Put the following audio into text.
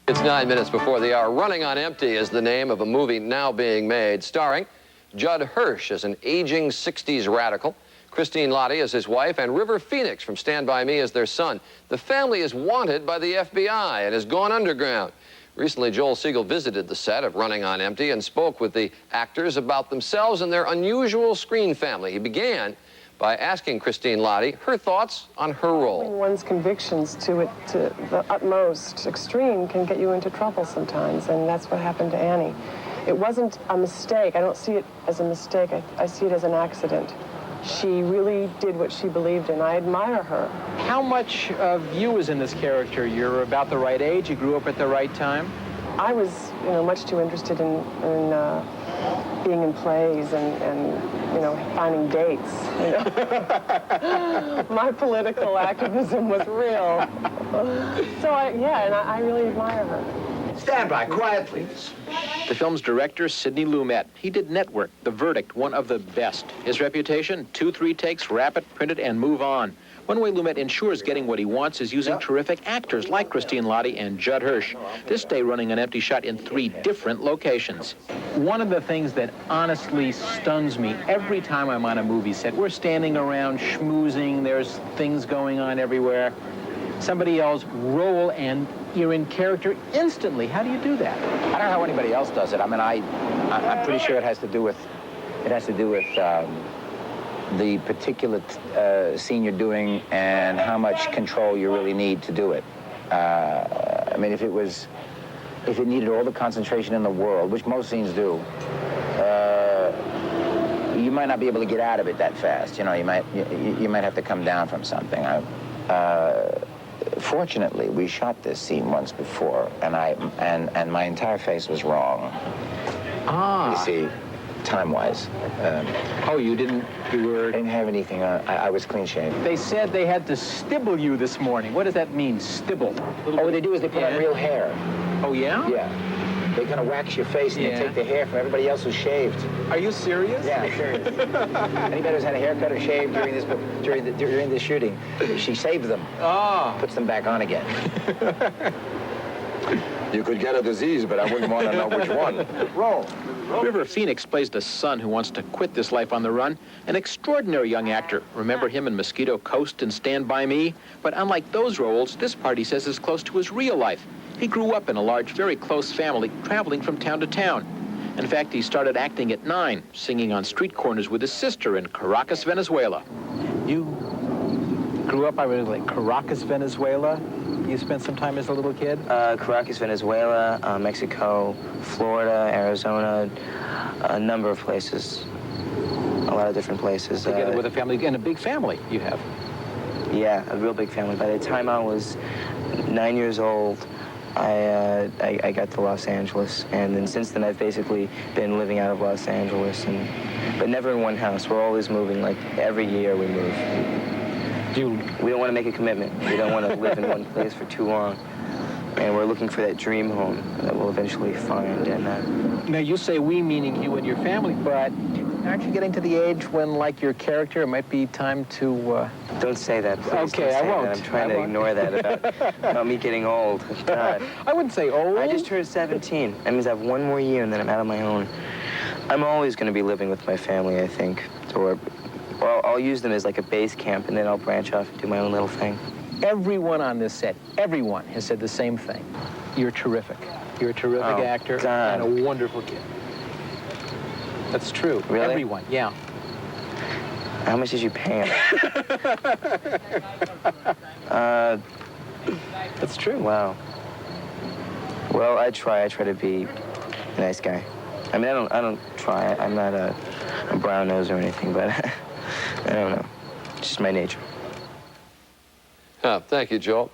It's 9 minutes before the hour. Running on Empty is the name of a movie now being made, starring Judd Hirsch as an aging 60s radical, Christine Lahti as his wife, and River Phoenix from Stand By Me as their son. The family is wanted by the FBI and has gone underground. Recently, Joel Siegel visited the set of Running on Empty and spoke with the actors about themselves and their unusual screen family. He began by asking Christine Lahti her thoughts on her role. One's convictions to the utmost extreme can get you into trouble sometimes, and that's what happened to Annie. It wasn't a mistake. I don't see it as a mistake. I see it as an accident. She really did what she believed in. I admire her. How much of you is in this character? You're about the right age, you grew up at the right time? I was, much too interested in being in plays and finding dates. My political activism was real. So I really admire her. Stand by, quiet, please. The film's director, Sidney Lumet. He did Network, The Verdict, one of the best. His reputation, 2-3 takes, wrap it, print it, and move on. One way Lumet ensures getting what he wants is using terrific actors like Christine Lahti and Judd Hirsch. This day Running on Empty shot in 3 different locations. One of the things that honestly stuns me every time I'm on a movie set, we're standing around schmoozing, there's things going on everywhere. Somebody yells, roll, and you're in character instantly. How do you do that? I don't know how anybody else does it. I mean, I'm pretty sure it has to do with the particular scene you're doing and how much control you really need to do it. I mean, if it needed all the concentration in the world, which most scenes do, you might not be able to get out of it that fast. You might have to come down from something. Fortunately, we shot this scene once before, and my entire face was wrong. Ah. You see, time-wise. You didn't have anything on. I was clean-shaven. They said they had to stibble you this morning. What does that mean, stibble? What they do is they put on real hair. Oh, yeah? Yeah. They kind of wax your face and they take the hair from everybody else who's shaved. Are you serious? Yeah, I'm serious. Anybody who's had a haircut or shaved during this shooting, she saves them. Oh. Puts them back on again. You could get a disease, but I wouldn't want to know which one. Roll. River Phoenix plays the son who wants to quit this life on the run. An extraordinary young actor. Remember him in Mosquito Coast and Stand By Me? But unlike those roles, this part, he says, is close to his real life. He grew up in a large, very close family, traveling from town to town. In fact, he started acting at 9, singing on street corners with his sister in Caracas, Venezuela. You grew up, Caracas, Venezuela? You spent some time as a little kid? Caracas, Venezuela, Mexico, Florida, Arizona, a number of places, a lot of different places. Together with a family, and a big family you have. Yeah, a real big family. By the time I was 9 years old, I got to Los Angeles, and then since then I've basically been living out of Los Angeles, but never in one house. We're always moving, like every year we move. We don't want to make a commitment. We don't want to live in one place for too long. And we're looking for that dream home that we'll eventually find. And now, you say we, meaning you and your family, but aren't you getting to the age when, like your character, it might be time to... Don't say that, please. Okay, I won't. I'm trying to ignore that about me getting old. God. I wouldn't say old. I just turned 17. That means I have one more year, and then I'm out on my own. I'm always going to be living with my family, I think. Or I'll use them as like a base camp, and then I'll branch off and do my own little thing. Everyone on this set, everyone has said the same thing. You're terrific. You're a terrific actor and a wonderful kid. That's true. Really? Everyone, yeah. How much did you pay him? That's true. Wow. Well, I try to be a nice guy. I mean, I don't try. I'm not a brown nose or anything, but I don't know. It's just my nature. Thank you, Joel.